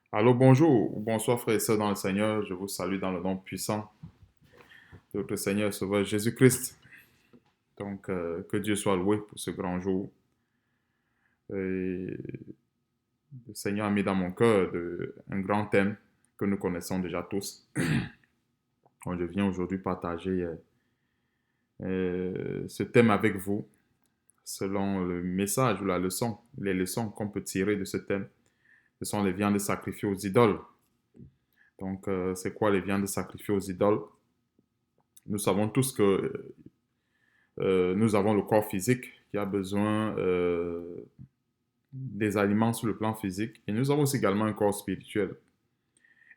Allô, bonjour, ou bonsoir frères et sœurs dans le Seigneur, je vous salue dans le nom puissant de notre Seigneur et Sauveur Jésus-Christ. Que Dieu soit loué pour ce grand jour. Et le Seigneur a mis dans mon cœur un grand thème que nous connaissons déjà tous. Donc, je viens aujourd'hui partager ce thème avec vous selon le message ou la leçon, les leçons qu'on peut tirer de ce thème. Ce sont les viandes sacrifiées aux idoles. C'est quoi les viandes sacrifiées aux idoles? Nous savons tous que nous avons le corps physique qui a besoin des aliments sur le plan physique et nous avons aussi également un corps spirituel.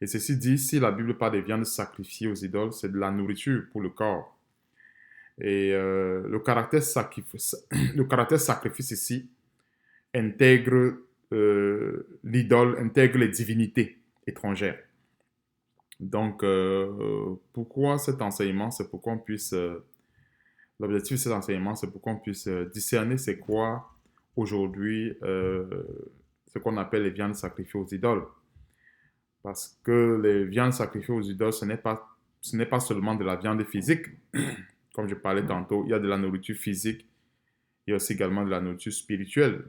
Et ceci dit, si la Bible parle des viandes sacrifiées aux idoles, c'est de la nourriture pour le corps. Et le caractère sacrifice ici intègre l'idole, intègre les divinités étrangères. Pourquoi cet enseignement? C'est pour qu'on puisse L'objectif de cet enseignement, c'est pour qu'on puisse discerner c'est quoi aujourd'hui ce qu'on appelle les viandes sacrifiées aux idoles. Parce que les viandes sacrifiées aux idoles, ce n'est pas seulement de la viande physique. Comme je parlais tantôt, il y a de la nourriture physique, il y a aussi également de la nourriture spirituelle.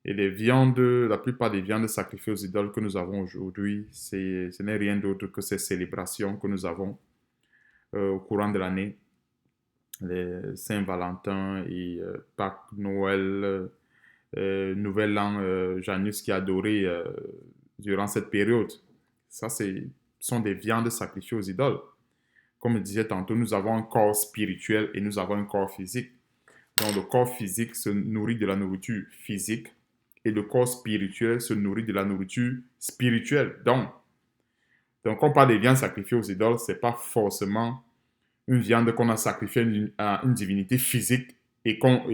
Et la plupart des viandes sacrifiées aux idoles que nous avons aujourd'hui, ce n'est rien d'autre que ces célébrations que nous avons au courant de l'année, les Saint-Valentin et Pâques, Noël, Nouvel An, Janus qui est adoré durant cette période. Ce sont des viandes sacrifiées aux idoles. Comme je disais tantôt, nous avons un corps spirituel et nous avons un corps physique. Donc le corps physique se nourrit de la nourriture physique et le corps spirituel se nourrit de la nourriture spirituelle. Donc quand on parle des viandes sacrifiées aux idoles, ce n'est pas forcément une viande qu'on a sacrifiée à une divinité physique et qu'on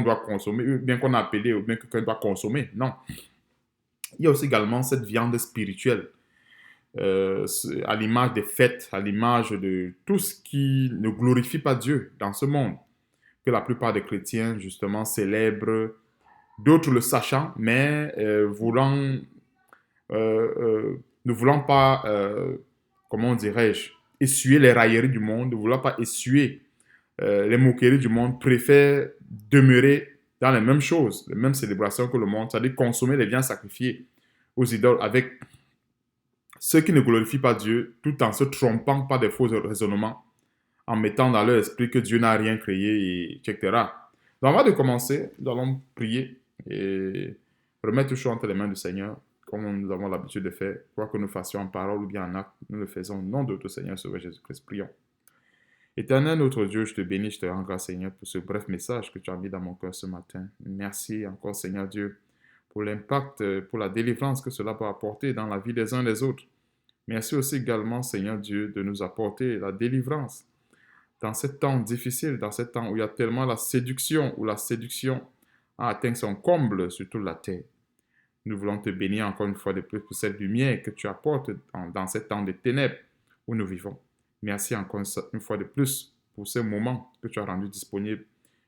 doit consommer, ou bien qu'on a appelé, ou bien que quelqu'un doit consommer. Non. Il y a aussi également cette viande spirituelle, à l'image des fêtes, à l'image de tout ce qui ne glorifie pas Dieu dans ce monde, que la plupart des chrétiens, justement, célèbrent, d'autres le sachant, mais ne voulant pas, comment dirais-je, essuyer les railleries du monde, ne voulant pas essuyer les moqueries du monde, préfèrent demeurer dans les mêmes choses, les mêmes célébrations que le monde, c'est-à-dire consommer les biens sacrifiés aux idoles avec ceux qui ne glorifient pas Dieu, tout en se trompant par des faux raisonnements, en mettant dans leur esprit que Dieu n'a rien créé, etc. Donc avant de commencer, nous allons prier et remettre tout chose entre les mains du Seigneur, comme nous avons l'habitude de faire, quoi que nous fassions en parole ou bien en acte, nous le faisons au nom de notre Seigneur Sauveur Jésus-Christ. Prions. Éternel notre Dieu, je te bénis, je te rends grâce Seigneur pour ce bref message que tu as mis dans mon cœur ce matin. Merci encore Seigneur Dieu pour l'impact, pour la délivrance que cela peut apporter dans la vie des uns et des autres. Merci aussi également Seigneur Dieu de nous apporter la délivrance dans ce temps difficile, dans ce temps où il y a tellement la séduction, où la séduction a atteint son comble sur toute la terre. Nous voulons te bénir encore une fois de plus pour cette lumière que tu apportes dans ce temps de ténèbres où nous vivons. Merci encore une fois de plus pour ce moment que tu as rendu disponible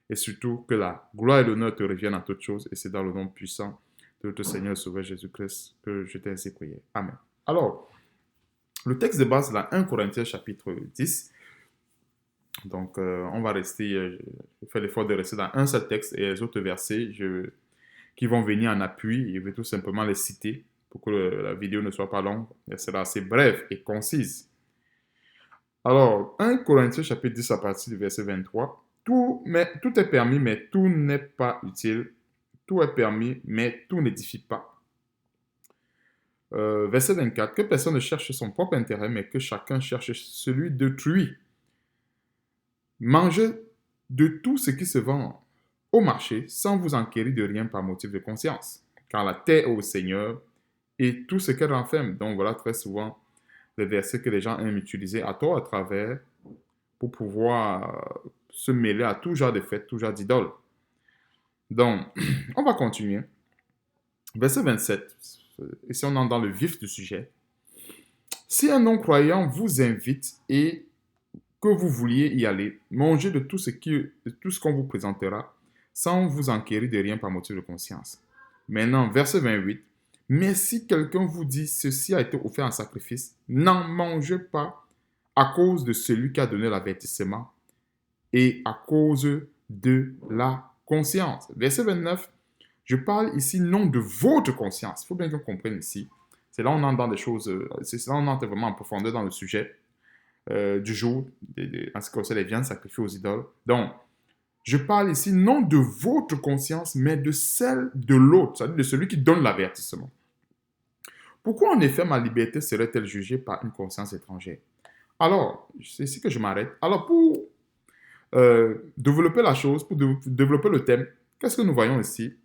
et surtout que la gloire et l'honneur te reviennent en toutes choses et c'est dans le nom puissant de notre Seigneur et Sauveur Jésus-Christ que je t'ai ainsi prié. Amen. Alors, le texte de base, là, 1 Corinthiens chapitre 10. On va rester, je fais l'effort de rester dans un seul texte et les autres versets qui vont venir en appui, je vais tout simplement les citer pour que la vidéo ne soit pas longue. Elle sera assez brève et concise. Alors, 1 Corinthiens chapitre 10 à partir du verset 23. Tout est permis, mais tout n'est pas utile. Tout est permis, mais tout n'édifie pas. Verset 24. Que personne ne cherche son propre intérêt, mais que chacun cherche celui d'autrui. Mangez de tout ce qui se vend au marché sans vous enquérir de rien par motif de conscience, car la terre est au Seigneur et tout ce qu'elle renferme. Donc voilà très souvent les versets que les gens aiment utiliser à tort à travers pour pouvoir se mêler à tout genre de fêtes, tout genre d'idoles. Donc, on va continuer. Verset 27, ici on entre dans le vif du sujet. Si un non-croyant vous invite et que vous vouliez y aller, mangez de tout ce qu'on vous présentera, sans vous enquérir de rien par motif de conscience. Maintenant, verset 28. Mais si quelqu'un vous dit, ceci a été offert en sacrifice, n'en mangez pas à cause de celui qui a donné l'avertissement et à cause de la conscience. Verset 29, je parle ici non de votre conscience. Il faut bien qu'on comprenne ici. C'est là où on entre dans des choses, c'est là où on entre vraiment en profondeur dans le sujet du jour, en ce qui concerne les viandes sacrifiées aux idoles. Donc, je parle ici non de votre conscience, mais de celle de l'autre, c'est-à-dire de celui qui donne l'avertissement. Pourquoi en effet ma liberté serait-elle jugée par une conscience étrangère? Alors, c'est ici que je m'arrête. Alors, pour développer la chose, pour développer le thème, qu'est-ce que nous voyons ici?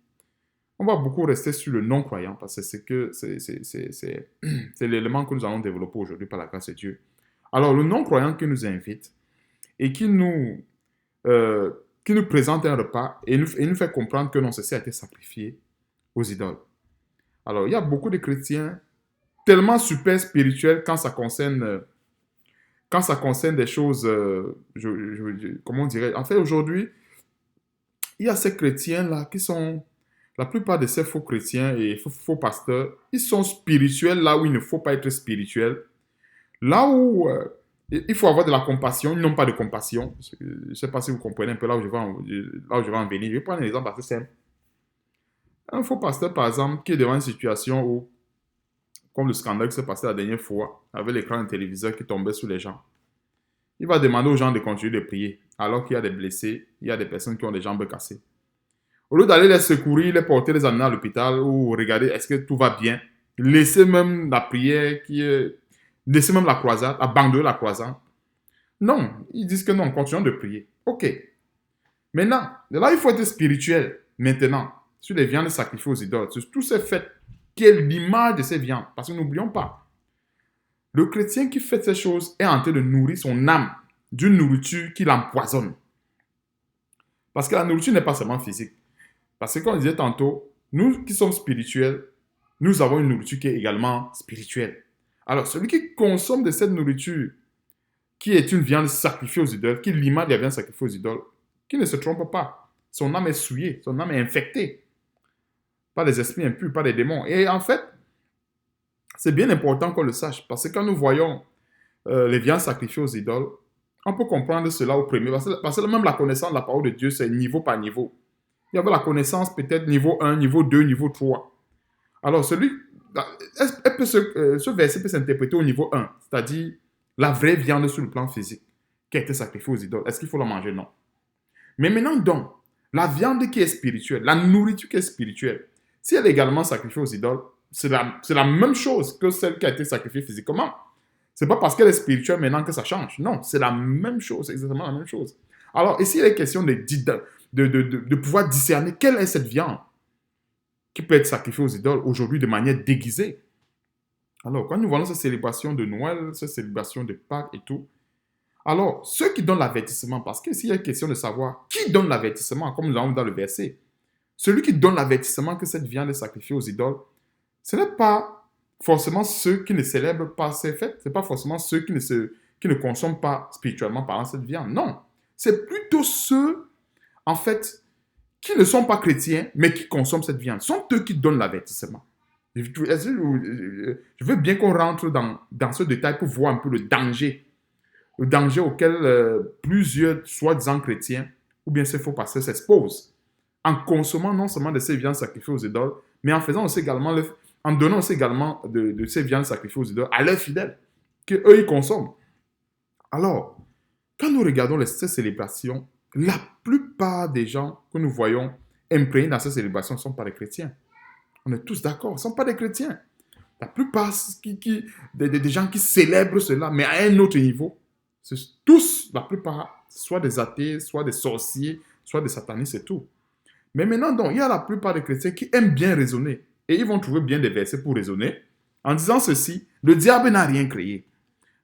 On va beaucoup rester sur le non-croyant parce que c'est l'élément que nous allons développer aujourd'hui par la grâce de Dieu. Alors, le non-croyant qui nous invite et qui nous présente un repas et nous fait comprendre que non, ceci a été sacrifié aux idoles. Alors, il y a beaucoup de chrétiens tellement super spirituels quand ça concerne des choses, comment on dirait, en fait, aujourd'hui, il y a ces chrétiens-là qui sont, la plupart de ces faux chrétiens et faux pasteurs, ils sont spirituels là où il ne faut pas être spirituel. Là où il faut avoir de la compassion, ils n'ont pas de compassion. Je ne sais pas si vous comprenez un peu là où je vais en venir. Je vais prendre un exemple assez simple. Un faux pasteur, par exemple, qui est devant une situation où, comme le scandale qui s'est passé la dernière fois, avec l'écran de téléviseur qui tombait sur les gens, il va demander aux gens de continuer de prier, alors qu'il y a des blessés, il y a des personnes qui ont des jambes cassées. Au lieu d'aller les secourir, les porter, les amener à l'hôpital ou regarder est-ce que tout va bien, laisser même la prière laisser même la croisade, abandonner la croisade. Non, ils disent que non, continuons de prier. Ok. Maintenant, là, il faut être spirituel. Maintenant, sur les viandes sacrifiées aux idoles, sur tous ces faits, quelle est l'image de ces viandes? Parce que n'oublions pas, le chrétien qui fait ces choses est en train de nourrir son âme d'une nourriture qui l'empoisonne. Parce que la nourriture n'est pas seulement physique. Parce que comme on disait tantôt, nous qui sommes spirituels, nous avons une nourriture qui est également spirituelle. Alors, celui qui consomme de cette nourriture, qui est une viande sacrifiée aux idoles, qui est l'image de la viande sacrifiée aux idoles, qui ne se trompe pas. Son âme est souillée, son âme est infectée par des esprits impurs, par des démons. Et en fait, c'est bien important qu'on le sache, parce que quand nous voyons les viandes sacrifiées aux idoles, on peut comprendre cela au premier, parce que même la connaissance de la parole de Dieu, c'est niveau par niveau. Il y avait la connaissance peut-être niveau 1, niveau 2, niveau 3. Alors, ce verset peut s'interpréter au niveau 1, c'est-à-dire la vraie viande sur le plan physique qui a été sacrifiée aux idoles. Est-ce qu'il faut la manger? Non. Mais maintenant donc, la viande qui est spirituelle, la nourriture qui est spirituelle, si elle est également sacrifiée aux idoles, c'est la même chose que celle qui a été sacrifiée physiquement. C'est pas parce qu'elle est spirituelle maintenant que ça change. Non, c'est la même chose, c'est exactement la même chose. Alors, ici, il est question de pouvoir discerner quelle est cette viande qui peut être sacrifiée aux idoles aujourd'hui de manière déguisée. Alors, quand nous voyons cette célébration de Noël, cette célébration de Pâques et tout, alors, ceux qui donnent l'avertissement, parce que s'il y a question de savoir qui donne l'avertissement, comme nous avons dans le verset, celui qui donne l'avertissement que cette viande est sacrifiée aux idoles, ce n'est pas forcément ceux qui ne célèbrent pas ces fêtes, ce n'est pas forcément ceux qui ne consomment pas spirituellement parlant cette viande. Non, c'est plutôt ceux, en fait, qui ne sont pas chrétiens, mais qui consomment cette viande. Ce sont eux qui donnent l'avertissement. Je veux bien qu'on rentre dans ce détail pour voir un peu le danger auquel plusieurs soi-disant chrétiens ou bien ces faux pasteurs s'exposent en consommant non seulement de ces viandes sacrifiées aux idoles, mais en faisant aussi également en donnant aussi également de ces viandes sacrifiées aux idoles à leurs fidèles, qu'eux ils consomment. Alors, quand nous regardons ces célébrations, la plupart des gens que nous voyons imprégnés dans ces célébrations ne sont pas des chrétiens. On est tous d'accord, ne sont pas des chrétiens. La plupart des gens qui célèbrent cela, mais à un autre niveau, c'est tous, la plupart, soit des athées, soit des sorciers, soit des satanistes, c'est tout. Mais maintenant, donc, il y a la plupart des chrétiens qui aiment bien raisonner. Et ils vont trouver bien des versets pour raisonner. En disant ceci, le diable n'a rien créé.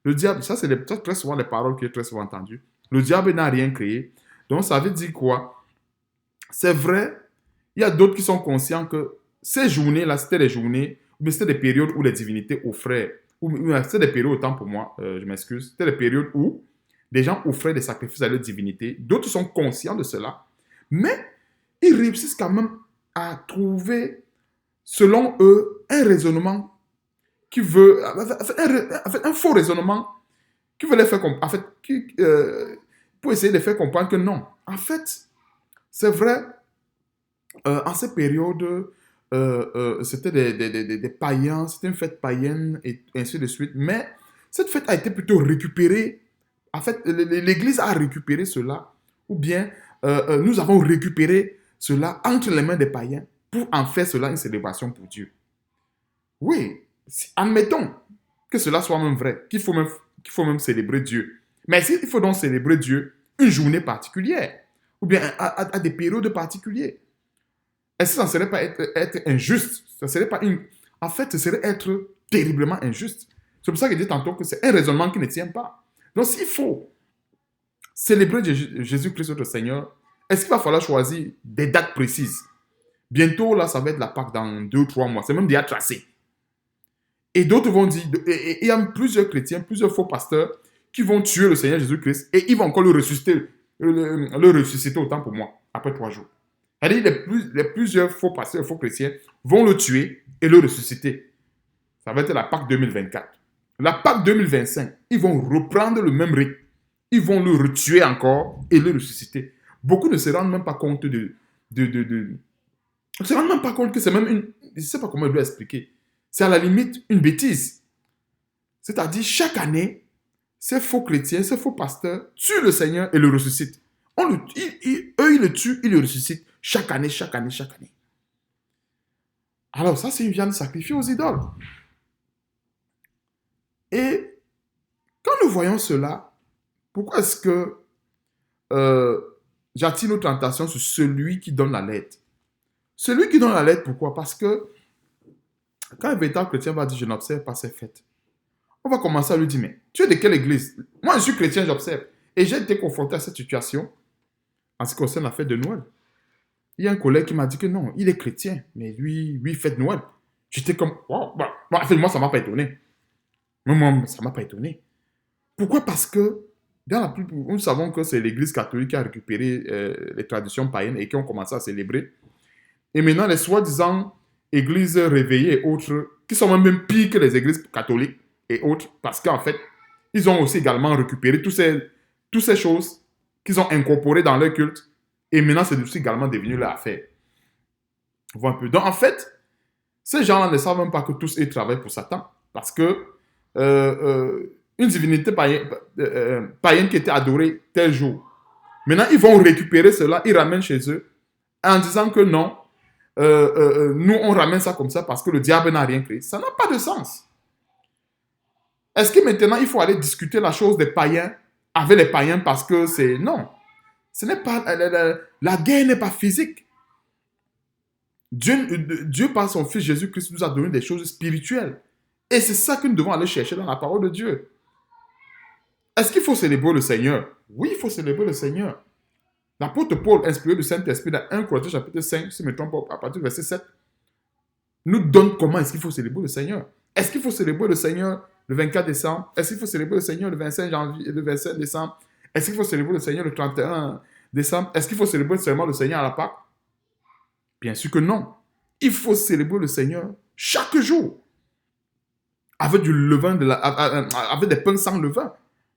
Le diable, ça c'est très souvent les paroles qui sont très souvent entendues. Le diable n'a rien créé. Donc, ça veut dire quoi? C'est vrai, il y a d'autres qui sont conscients que ces journées-là, c'était des journées, mais c'était des périodes où les divinités offraient, c'était des périodes, autant pour moi, je m'excuse, c'était des périodes où des gens offraient des sacrifices à leurs divinités. D'autres sont conscients de cela, mais ils réussissent quand même à trouver selon eux, un raisonnement qui veut, en fait, un faux raisonnement qui veut les faire comprendre, en fait, pour essayer de faire comprendre que non. En fait, c'est vrai, en cette période, c'était des païens, c'était une fête païenne et ainsi de suite. Mais cette fête a été plutôt récupérée. En fait, l'Église a récupéré cela, ou bien nous avons récupéré cela entre les mains des païens pour en faire cela une célébration pour Dieu. Oui, admettons que cela soit même vrai, qu'il faut même célébrer Dieu. Mais il faut donc célébrer Dieu une journée particulière, ou bien à des périodes particulières. Est-ce que ça ne serait pas être injuste? Ça serait pas une... En fait, ce serait être terriblement injuste. C'est pour ça que je dis tantôt que c'est un raisonnement qui ne tient pas. Donc, s'il faut célébrer Jésus-Christ notre Seigneur, est-ce qu'il va falloir choisir des dates précises? Bientôt, là, ça va être la Pâque dans 2 ou 3 mois. C'est même déjà tracé. Et d'autres vont dire, et il y a plusieurs chrétiens, plusieurs faux pasteurs qui vont tuer le Seigneur Jésus-Christ et ils vont encore le ressusciter, le ressusciter autant pour moi, après 3 jours. C'est-à-dire les plusieurs faux pasteurs, faux chrétiens vont le tuer et le ressusciter. Ça va être la Pâque 2024. La Pâque 2025, ils vont reprendre le même rythme. Ils vont le retuer encore et le ressusciter. Beaucoup ne se rendent même pas compte ne se rendent même pas compte que c'est même une... Je ne sais pas comment je dois expliquer. C'est à la limite une bêtise. C'est-à-dire, chaque année, ces faux chrétiens, ces faux pasteurs tuent le Seigneur et le ressuscitent. Eux, ils le tuent, ils le ressuscitent. Chaque année, chaque année, chaque année. Alors ça, c'est une viande sacrifiée aux idoles. Et quand nous voyons cela, pourquoi est-ce que j'attire notre attention sur celui qui donne la lettre? Celui qui donne la lettre, pourquoi? Parce que quand un véritable chrétien va dire « je n'observe pas ces fêtes », on va commencer à lui dire « mais tu es de quelle église ?» Moi, je suis chrétien, j'observe. Et j'ai été confronté à cette situation en ce qui concerne la fête de Noël. Il y a un collègue qui m'a dit que non, il est chrétien, mais lui, il fête Noël. J'étais comme, wow, en fait, moi, ça ne m'a pas étonné. Moi, ça ne m'a pas étonné. Pourquoi? Parce que nous savons que c'est l'église catholique qui a récupéré les traditions païennes et qui ont commencé à célébrer. Et maintenant, les soi-disant églises réveillées et autres, qui sont même pires que les églises catholiques et autres, parce qu'en fait, ils ont aussi également récupéré toutes ces choses qu'ils ont incorporées dans leur culte. Et maintenant, c'est aussi également devenu leur affaire. Voilà un peu. Donc, en fait, ces gens-là ne savent même pas que tous ils travaillent pour Satan. Parce que une divinité païenne qui était adorée tel jour, maintenant, ils vont récupérer cela, ils ramènent chez eux, en disant que non, nous, on ramène ça comme ça parce que le diable n'a rien créé. Ça n'a pas de sens. Est-ce que maintenant, il faut aller discuter la chose des païens avec les païens parce que c'est... Non. Ce n'est pas... La guerre n'est pas physique. Dieu, par son Fils Jésus-Christ, nous a donné des choses spirituelles. Et c'est ça que nous devons aller chercher dans la parole de Dieu. Est-ce qu'il faut célébrer le Seigneur? Oui, il faut célébrer le Seigneur. L'apôtre Paul, inspiré du Saint-Esprit, dans 1 Corinthiens chapitre 5, si je ne me trompe pas, à partir du verset 7, nous donne comment est-ce qu'il faut célébrer le Seigneur. Est-ce qu'il faut célébrer le Seigneur le 24 décembre? Est-ce qu'il faut célébrer le Seigneur le 25 janvier, le 25 décembre? Est-ce qu'il faut célébrer le Seigneur le 31 décembre? Est-ce qu'il faut célébrer seulement le Seigneur à la Pâque? Bien sûr que non. Il faut célébrer le Seigneur chaque jour. Avec du levain, avec des pains sans levain,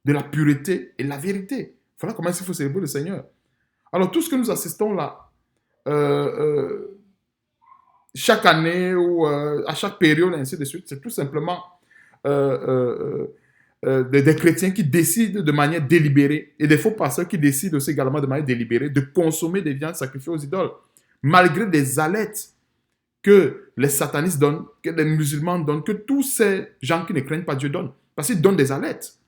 de la pureté et la vérité. Voilà comment il faut célébrer le Seigneur. Alors, tout ce que nous assistons là, chaque année ou à chaque période, et ainsi de suite, c'est tout simplement des chrétiens qui décident de manière délibérée et des faux pasteurs qui décident aussi également de manière délibérée de consommer des viandes sacrifiées aux idoles, malgré des alertes que les satanistes donnent, que les musulmans donnent, que tous ces gens qui ne craignent pas Dieu donnent. Parce qu'ils donnent des alertes.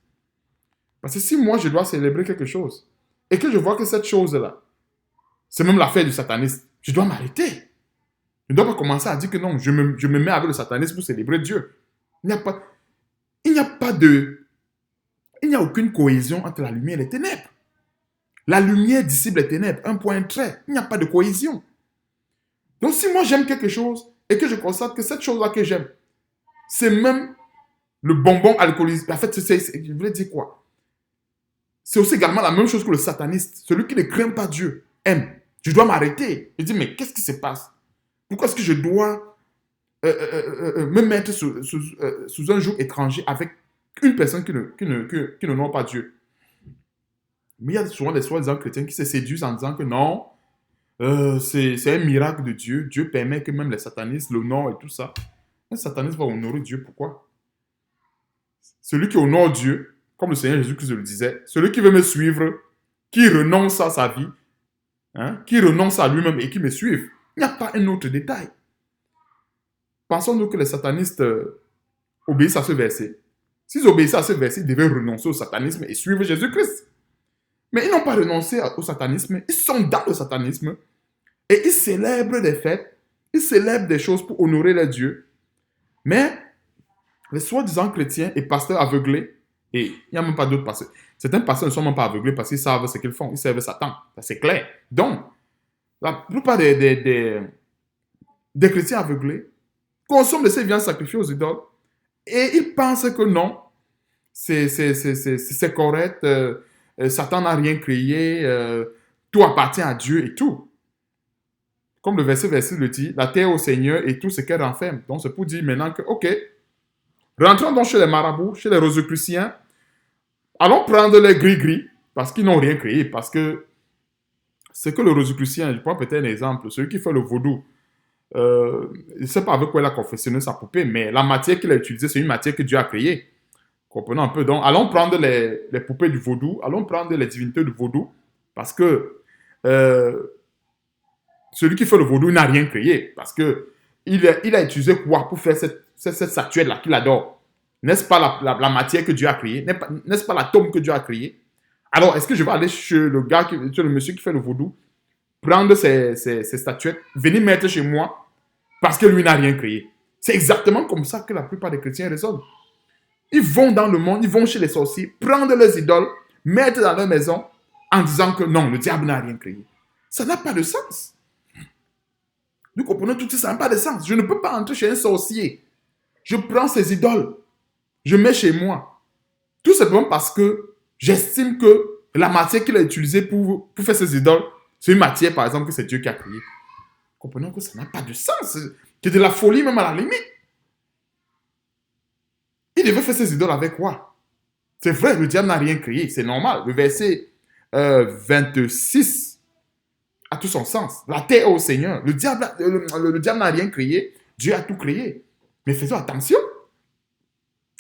Parce que si moi, je dois célébrer quelque chose et que je vois que cette chose-là, c'est même l'affaire du sataniste, je dois m'arrêter. Je ne dois pas commencer à dire que non, je me mets avec le satanisme pour célébrer Dieu. Il n'y a aucune cohésion entre la lumière et les ténèbres. La lumière dissipe les ténèbres, un point trait. Il n'y a pas de cohésion. Donc, si moi j'aime quelque chose et que je constate que cette chose-là que j'aime, c'est même le bonbon alcoolisé. En fait, je voulais dire quoi? C'est aussi également la même chose que le sataniste, celui qui ne craint pas Dieu, aime. Je dois m'arrêter. Je dis, mais qu'est-ce qui se passe? Pourquoi est-ce que je dois me mettre sous un joug étranger avec une personne qui n'honore pas Dieu. Mais il y a souvent des soi-disant chrétiens qui se séduisent en disant que non, c'est un miracle de Dieu. Dieu permet que même les satanistes l'honorent et tout ça. Un sataniste va honorer Dieu, pourquoi? Celui qui honore Dieu, comme le Seigneur Jésus-Christ le disait, celui qui veut me suivre, qui renonce à sa vie, hein, qui renonce à lui-même et qui me suive. Il n'y a pas un autre détail. Pensons-nous que les satanistes obéissent à ce verset. S'ils obéissaient à ce verset, ils devaient renoncer au satanisme et suivre Jésus-Christ. Mais ils n'ont pas renoncé au satanisme, ils sont dans le satanisme et ils célèbrent des fêtes, ils célèbrent des choses pour honorer les dieux. Mais les soi-disant chrétiens et pasteurs aveuglés, et il n'y a même pas d'autres pasteurs, certains pasteurs ne sont même pas aveuglés parce qu'ils savent ce qu'ils font, ils servent Satan, c'est clair. Donc, la plupart des chrétiens aveuglés consomment de ces viandes sacrifiées aux idoles et ils pensent que non, c'est correct, Satan n'a rien créé, tout appartient à Dieu et tout. Comme le verset le dit, la terre au Seigneur et tout ce qu'elle renferme. Donc c'est pour dire maintenant que, ok, rentrons donc chez les marabouts, chez les rosicruciens, allons prendre les gris-gris, parce qu'ils n'ont rien créé, parce que c'est que le rosicrucien, je prends peut-être un exemple, celui qui fait le vaudou, je ne sais pas avec quoi il a confectionné sa poupée, mais la matière qu'il a utilisée, c'est une matière que Dieu a créée. Comprenons un peu. Donc, allons prendre les poupées du vaudou, allons prendre les divinités du vaudou, parce que celui qui fait le vaudou n'a rien créé, parce que il a utilisé quoi pour faire cette statuette-là qu'il adore? N'est-ce pas la matière que Dieu a créée? N'est-ce pas l'atome que Dieu a créé? Alors, est-ce que je vais aller chez le monsieur qui fait le vaudou, prendre ces statuettes, venir mettre chez moi, parce que lui n'a rien créé? C'est exactement comme ça que la plupart des chrétiens raisonnent. Ils vont dans le monde, ils vont chez les sorciers, prendre leurs idoles, mettre dans leur maison, en disant que non, le diable n'a rien créé. Ça n'a pas de sens. Nous comprenons tout ça, ça n'a pas de sens. Je ne peux pas entrer chez un sorcier. Je prends ses idoles, je mets chez moi. Tout simplement parce que j'estime que la matière qu'il a utilisée pour faire ses idoles, c'est une matière, par exemple, que c'est Dieu qui a créée. Comprenons que ça n'a pas de sens. C'est de la folie même à la limite. Il devait faire ses idoles avec quoi? C'est vrai, le diable n'a rien créé, c'est normal. Le verset 26 a tout son sens. La terre au Seigneur. Le diable n'a rien créé, Dieu a tout créé. Mais faisons attention.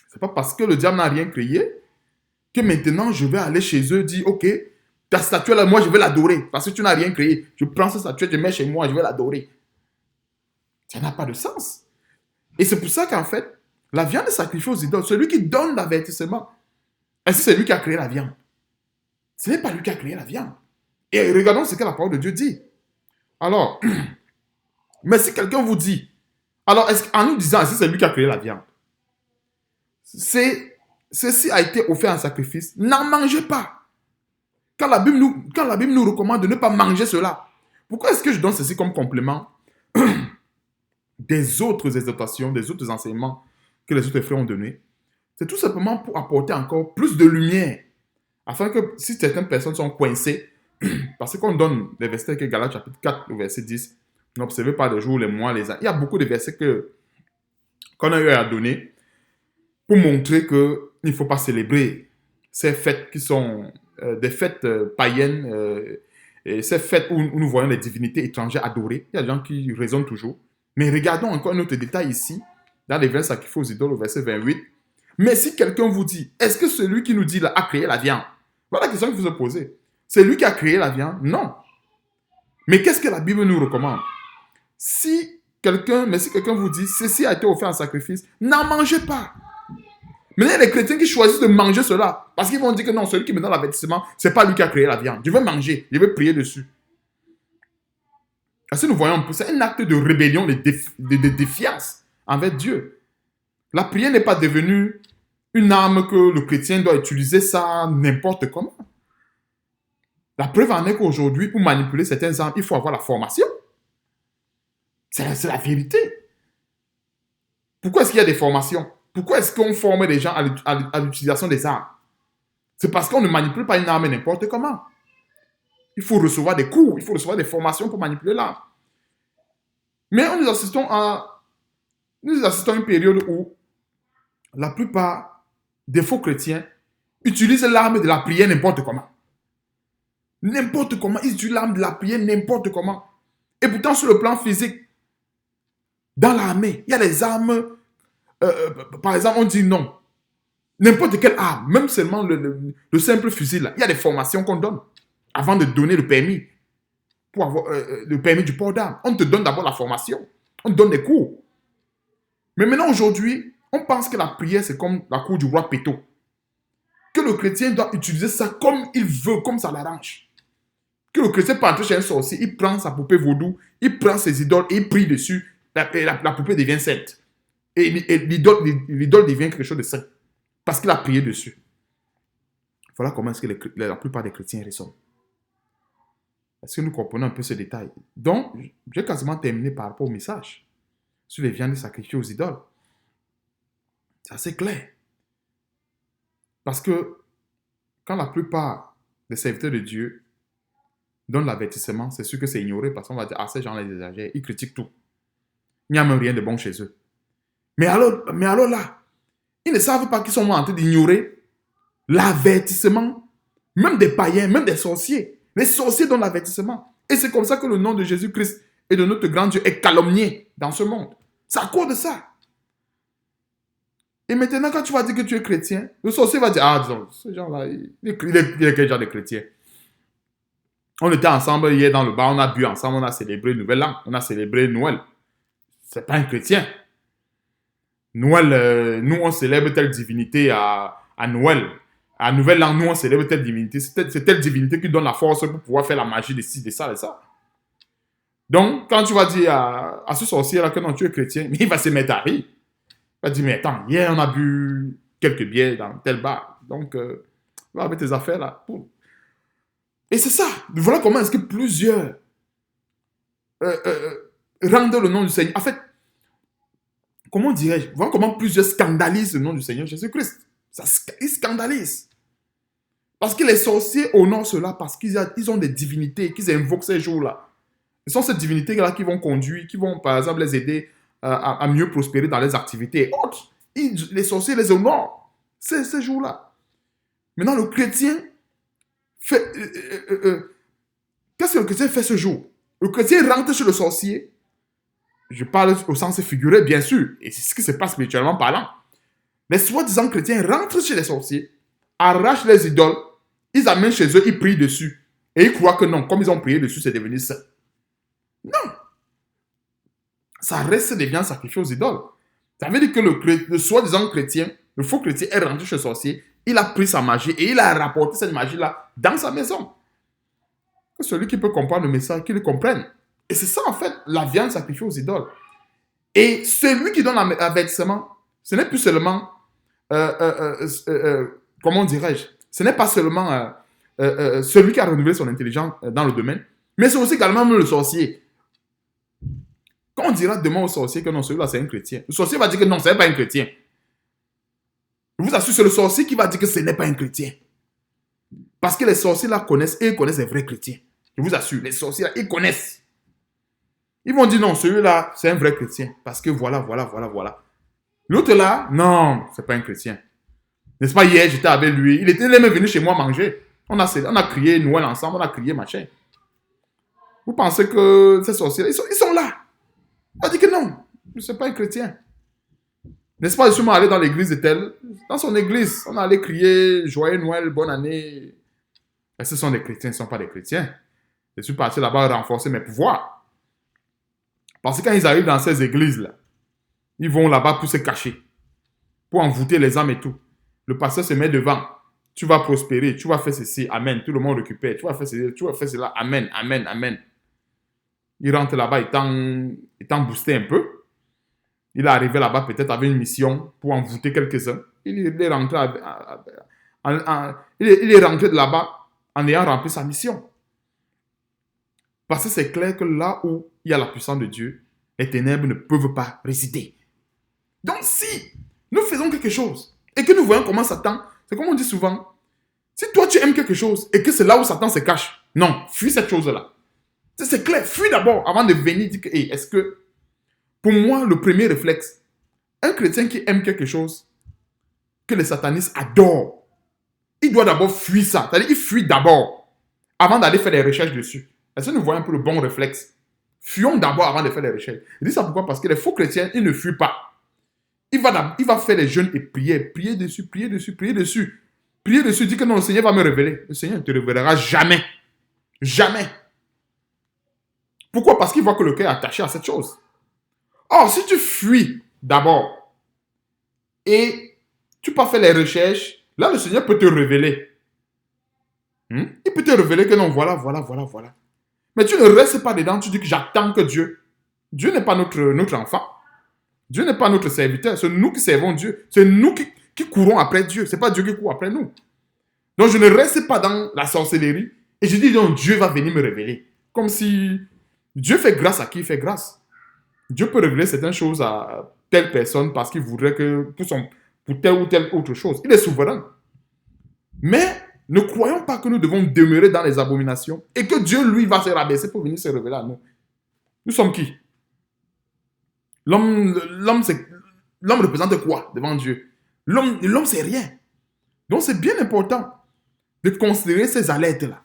C'est pas parce que le diable n'a rien créé que maintenant je vais aller chez eux dire, ok, ta statue là, moi je vais l'adorer parce que tu n'as rien créé. Je prends cette statue, je mets chez moi, je vais l'adorer. Ça n'a pas de sens. Et c'est pour ça qu'en fait, la viande est sacrifiée aux idoles. Celui qui donne l'avertissement, est-ce que c'est lui qui a créé la viande? Ce n'est pas lui qui a créé la viande. Et regardons ce que la parole de Dieu dit. Alors, mais si quelqu'un vous dit, alors en nous disant, est-ce que c'est lui qui a créé la viande? Ceci a été offert en sacrifice. N'en mangez pas. Quand la Bible nous recommande de ne pas manger cela, pourquoi est-ce que je donne ceci comme complément des autres exhortations, des autres enseignements que les autres frères ont donnés? C'est tout simplement pour apporter encore plus de lumière, afin que si certaines personnes sont coincées, parce qu'on donne des versets que Galates chapitre 4, le verset 10, n'observez pas les jours, les mois, les ans. Il y a beaucoup de versets qu'on a eu à donner pour montrer qu'il ne faut pas célébrer ces fêtes qui sont des fêtes païennes, et ces fêtes où nous voyons les divinités étrangères adorées. Il y a des gens qui raisonnent toujours. Mais regardons encore un autre détail ici, dans les versets sacrifiés aux idoles, au verset 28. Mais si quelqu'un vous dit, est-ce que celui qui nous dit là a créé la viande? Voilà la question qu'il faut se poser. C'est lui qui a créé la viande? Non. Mais qu'est-ce que la Bible nous recommande? Si quelqu'un vous dit, ceci a été offert en sacrifice, n'en mangez pas. Mais il y a des chrétiens qui choisissent de manger cela. Parce qu'ils vont dire que non, celui qui me donne l'avertissement, ce n'est pas lui qui a créé la viande. Je veux manger, je veux prier dessus. Parce que nous voyons un peu, c'est un acte de rébellion, de défiance envers Dieu. La prière n'est pas devenue une arme que le chrétien doit utiliser ça n'importe comment. La preuve en est qu'aujourd'hui, pour manipuler certaines armes, il faut avoir la formation. C'est la vérité. Pourquoi est-ce qu'il y a des formations? Pourquoi est-ce qu'on forme les gens à l'utilisation des armes? C'est parce qu'on ne manipule pas une arme n'importe comment. Il faut recevoir des cours, il faut recevoir des formations pour manipuler l'arme. Mais nous assistons à Nous assistons à une période où la plupart des faux chrétiens utilisent l'arme de la prière n'importe comment. N'importe comment, ils utilisent l'arme de la prière n'importe comment. Et pourtant, sur le plan physique, dans l'armée, il y a des armes, par exemple, on dit non. N'importe quelle arme, même seulement le simple fusil, là, il y a des formations qu'on donne avant de donner le permis, pour avoir le permis du port d'armes. On te donne d'abord la formation, on te donne des cours. Mais maintenant, aujourd'hui, on pense que la prière, c'est comme la cour du roi Péto. Que le chrétien doit utiliser ça comme il veut, comme ça l'arrange. Que le chrétien peut entrer chez un sorcier, il prend sa poupée vaudou, il prend ses idoles et il prie dessus. La poupée devient sainte. Et l'idole devient quelque chose de saint. Parce qu'il a prié dessus. Voilà comment est-ce que la plupart des chrétiens raisonnent. Est-ce que nous comprenons un peu ce détail? Donc, j'ai quasiment terminé par rapport au message sur les viandes sacrifiées aux idoles. C'est assez clair. Parce que quand la plupart des serviteurs de Dieu donnent l'avertissement, c'est sûr que c'est ignoré parce qu'on va dire, ah, ces gens-là, ils exagèrent, ils critiquent tout. Il n'y a même rien de bon chez eux. Mais alors là, ils ne savent pas qu'ils sont en train d'ignorer l'avertissement, même des païens, même des sorciers. Les sorciers donnent l'avertissement. Et c'est comme ça que le nom de Jésus-Christ et de notre grand Dieu est calomnié dans ce monde. C'est à cause de ça. Et maintenant, quand tu vas dire que tu es chrétien, le sorcier va dire, ah, disons, ce genre-là, il est quel genre de chrétien? On était ensemble hier dans le bar, on a bu ensemble, on a célébré le Nouvel An, on a célébré Noël. C'est pas un chrétien. Noël, nous, on célèbre telle divinité à Noël. À Nouvel An, nous, on célèbre telle divinité. C'est telle divinité qui donne la force pour pouvoir faire la magie de ci, de ça, de ça. Donc, quand tu vas dire à ce sorcier-là que non, tu es chrétien, il va se mettre à rire. Il va dire, mais attends, hier, on a bu quelques bières dans tel bar. Donc, va avec tes affaires là. Et c'est ça. Voilà comment est-ce que plusieurs rendent le nom du Seigneur. En fait, comment dirais-je? Voilà comment plusieurs scandalisent le nom du Seigneur Jésus-Christ. Ils scandalisent. Parce que les sorciers honorent cela parce qu'ils ont des divinités qu'ils invoquent ces jours-là. Ce sont ces divinités-là qui vont conduire, qui vont par exemple les aider à mieux prospérer dans les activités autres. Les sorciers les honorent ces jours-là. Maintenant, le chrétien fait... qu'est-ce que le chrétien fait ce jour? Le chrétien rentre chez le sorcier. Je parle au sens figuré, bien sûr. Et c'est ce qui se passe spirituellement parlant. Les soi-disant chrétiens rentrent chez les sorciers, arrachent les idoles, ils amènent chez eux, ils prient dessus. Et ils croient que non, comme ils ont prié dessus, c'est devenu saint. Non. Ça reste des viandes sacrifiées aux idoles. Ça veut dire que le soi-disant chrétien, le faux chrétien est rentré chez le sorcier, il a pris sa magie et il a rapporté cette magie-là dans sa maison. Que celui qui peut comprendre le message, qu'il le comprenne. Et c'est ça en fait, la viande sacrifiée aux idoles. Et celui qui donne l'avertissement, ce n'est plus seulement, comment dirais-je, ce n'est pas seulement celui qui a renouvelé son intelligence dans le domaine, mais c'est aussi également le sorcier. Quand on dira demain au sorcier que non, celui-là c'est un chrétien, le sorcier va dire que non, ce n'est pas un chrétien. Je vous assure, c'est le sorcier qui va dire que ce n'est pas un chrétien. Parce que les sorciers là connaissent, et ils connaissent les vrais chrétiens. Je vous assure, les sorciers là, ils connaissent. Ils vont dire non, celui-là, c'est un vrai chrétien. Parce que voilà. L'autre là, non, c'est pas un chrétien. N'est-ce pas, hier, j'étais avec lui. Il était même venu chez moi manger. On a crié Noël ensemble, on a crié machin. Vous pensez que ces sorciers, ils sont là. On dit que non, c'est pas un chrétien. N'est-ce pas, je suis allé dans l'église de tel. Dans son église, on allait crier Joyeux Noël, bonne année. Et ce sont des chrétiens, ce ne sont pas des chrétiens. Je suis parti là-bas renforcer mes pouvoirs. Parce que quand ils arrivent dans ces églises-là, ils vont là-bas pour se cacher, pour envoûter les âmes et tout. Le pasteur se met devant. Tu vas prospérer, tu vas faire ceci, amen. Tout le monde récupère. Tu vas faire ceci, tu vas faire cela, amen, amen, amen. Il rentre là-bas étant boosté un peu. Il est arrivé là-bas peut-être avec une mission pour envoûter quelques-uns. Il est rentré de là-bas en ayant rempli sa mission. Parce que c'est clair que là où il y a la puissance de Dieu, les ténèbres ne peuvent pas résider. Donc si nous faisons quelque chose et que nous voyons comment Satan, c'est comme on dit souvent, si toi tu aimes quelque chose et que c'est là où Satan se cache, non, fuis cette chose-là. C'est clair, fuis d'abord avant de venir dire que, hey, est-ce que, pour moi, le premier réflexe, Un chrétien qui aime quelque chose que les satanistes adorent, il doit d'abord fuir ça. C'est-à-dire, il fuit d'abord avant d'aller faire des recherches dessus. Est-ce que nous voyons un peu le bon réflexe? Fuyons d'abord avant de faire les recherches. Je dis ça pourquoi? Parce que les faux chrétiens, ils ne fuient pas. Il va faire les jeûnes et prier. Prier dessus, prier dessus, prier dessus. Prier dessus, dit que non, le Seigneur va me révéler. Le Seigneur ne te révélera jamais. Jamais. Pourquoi? Parce qu'il voit que le cœur est attaché à cette chose. Or, si tu fuis d'abord et tu pas fait les recherches, là, le Seigneur peut te révéler. Il peut te révéler que non, voilà. Mais tu ne restes pas dedans, tu dis que j'attends que Dieu. Dieu n'est pas notre enfant. Dieu n'est pas notre serviteur. C'est nous qui servons Dieu. C'est nous qui courons après Dieu. Ce n'est pas Dieu qui court après nous. Donc, je ne reste pas dans la sorcellerie et je dis non, Dieu va venir me révéler. Comme si Dieu fait grâce à qui il fait grâce. Dieu peut révéler certaines choses à telle personne parce qu'il voudrait que pour telle ou telle autre chose. Il est souverain. Mais ne croyons pas que nous devons demeurer dans les abominations et que Dieu, lui, va se rabaisser pour venir se révéler à nous. Nous sommes qui? L'homme représente quoi devant Dieu? L'homme, c'est rien. Donc, c'est bien important de considérer ces alertes-là.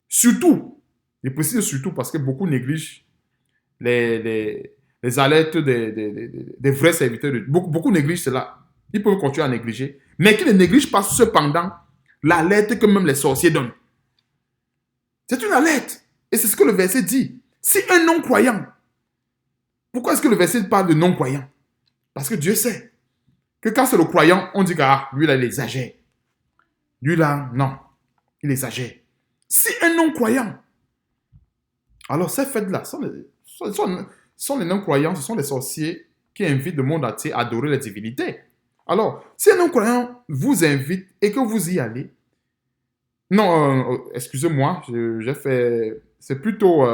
Surtout, je précise surtout parce que beaucoup négligent les alertes des vrais serviteurs. Beaucoup négligent cela. Ils peuvent continuer à négliger. Mais qu'ils ne négligent pas cependant l'alerte que même les sorciers donnent. C'est une alerte. Et c'est ce que le verset dit. Si un non-croyant, pourquoi est-ce que le verset parle de non-croyant? Parce que Dieu sait que quand c'est le croyant, on dit que lui là, il exagère. Lui là, non, il exagère. Si un non-croyant, alors ces fêtes-là sont les non-croyants, ce sont les sorciers qui invitent le monde entier à adorer les divinités. Alors, si un non-croyant vous invite et que vous y allez, non, excusez-moi, j'ai fait, c'est plutôt,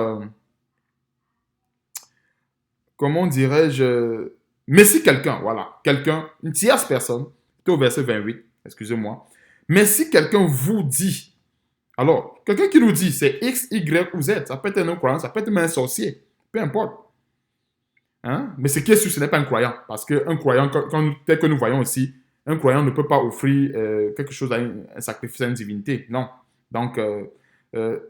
comment dirais-je, mais si quelqu'un, voilà, quelqu'un, une tierce personne, c'est au verset 28, excusez-moi, mais si quelqu'un vous dit, alors, quelqu'un qui nous dit, c'est X, Y ou Z, ça peut être un non-croyant, ça peut être même un sorcier, peu importe. Hein? Mais ce qui est sûr, ce n'est pas un croyant, parce qu'un croyant, tel que nous voyons ici, un croyant ne peut pas offrir quelque chose à un sacrifice à une divinité, non. Donc,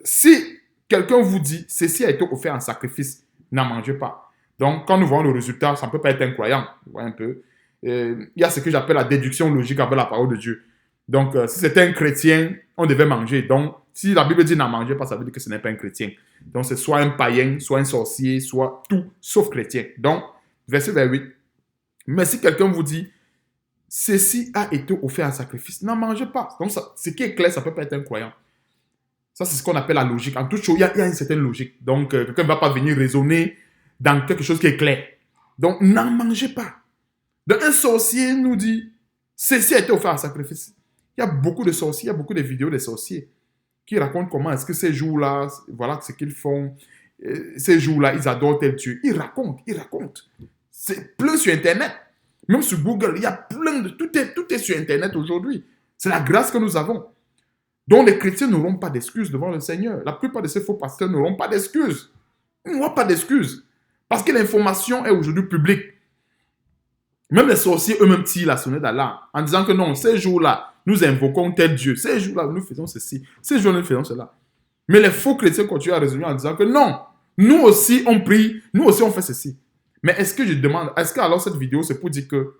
si quelqu'un vous dit, ceci a été offert en sacrifice, n'en mangez pas. Donc, quand nous voyons le résultat, ça ne peut pas être un croyant. Vous voyez un peu. Il y a ce que j'appelle la déduction logique avec la parole de Dieu. Donc, si c'était un chrétien, on devait manger. Donc, si la Bible dit n'en mangez pas, ça veut dire que ce n'est pas un chrétien. Donc, c'est soit un païen, soit un sorcier, soit tout, sauf chrétien. Donc, verset 28. Mais si quelqu'un vous dit, ceci a été offert en sacrifice, n'en mangez pas. Donc, ça, ce qui est clair, ça ne peut pas être un croyant. Ça, c'est ce qu'on appelle la logique. En toute chose, il y a une certaine logique. Donc, quelqu'un ne va pas venir raisonner dans quelque chose qui est clair. Donc, n'en mangez pas. Donc, un sorcier nous dit, ceci a été offert en sacrifice. Il y a beaucoup de sorciers, il y a beaucoup de vidéos des sorciers qui racontent comment est-ce que ces jours-là, voilà ce qu'ils font. Ces jours-là, ils adorent tel Dieu. Ils racontent. C'est plein sur Internet. Même sur Google, il y a plein de... Tout est sur Internet aujourd'hui. C'est la grâce que nous avons. Donc, les chrétiens n'auront pas d'excuses devant le Seigneur. La plupart de ces faux pasteurs n'auront pas d'excuses. Ils n'auront pas d'excuses. Parce que l'information est aujourd'hui publique. Même les sorciers eux-mêmes tirent la sonnette d'alarme en disant que non, ces jours-là, nous invoquons tel Dieu. Ces jours-là, nous faisons ceci. Ces jours-là, nous faisons cela. Mais les faux chrétiens continuent à raisonner en disant que non, nous aussi on prie, nous aussi on fait ceci. Mais est-ce que je demande, est-ce que alors cette vidéo c'est pour dire que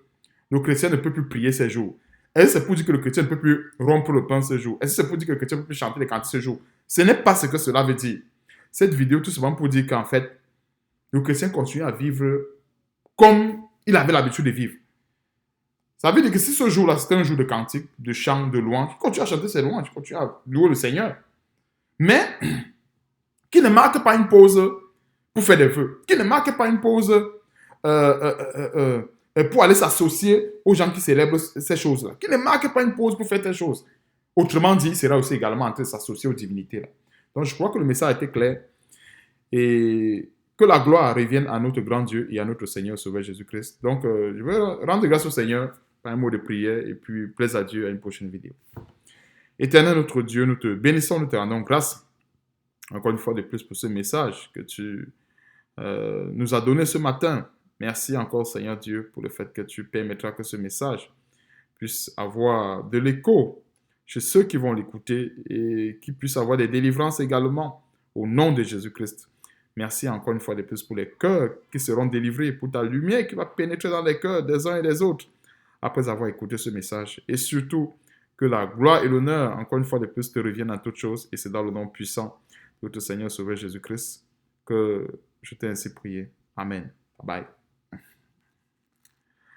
le chrétien ne peut plus prier ces jours? Est-ce que c'est pour dire que le chrétien ne peut plus rompre le pain ce jour? Est-ce que c'est pour dire que le chrétien ne peut plus chanter les cantiques ce jour? Ce n'est pas ce que cela veut dire. Cette vidéo tout simplement pour dire qu'en fait, le chrétien continue à vivre comme il avait l'habitude de vivre. Ça veut dire que si ce jour-là, c'était un jour de cantique, de chant, de louange, tu continues à chanter ces louanges, tu continues à louer le Seigneur. Mais, qui ne marque pas une pause pour faire des vœux, qui ne marque pas une pause pour aller s'associer aux gens qui célèbrent ces choses-là, qui ne marque pas une pause pour faire telle chose. Autrement dit, il sera aussi également en train de s'associer aux divinités. Là. Donc, je crois que le message a été clair. Et que la gloire revienne à notre grand Dieu et à notre Seigneur Sauveur Jésus-Christ. Donc, je vais rendre grâce au Seigneur par un mot de prière et puis plaise à Dieu à une prochaine vidéo. Éternel notre Dieu, nous te bénissons, nous te rendons grâce encore une fois de plus pour ce message que tu nous as donné ce matin Merci encore, Seigneur Dieu, pour le fait que tu permettras que ce message puisse avoir de l'écho chez ceux qui vont l'écouter et qui puissent avoir des délivrances également au nom de Jésus-Christ. Merci encore une fois de plus pour les cœurs qui seront délivrés, pour ta lumière qui va pénétrer dans les cœurs des uns et des autres après avoir écouté ce message. Et surtout, que la gloire et l'honneur, encore une fois de plus, te reviennent à toutes choses. Et c'est dans le nom puissant de notre Seigneur Sauveur Jésus-Christ que je t'ai ainsi prié. Amen. Bye bye.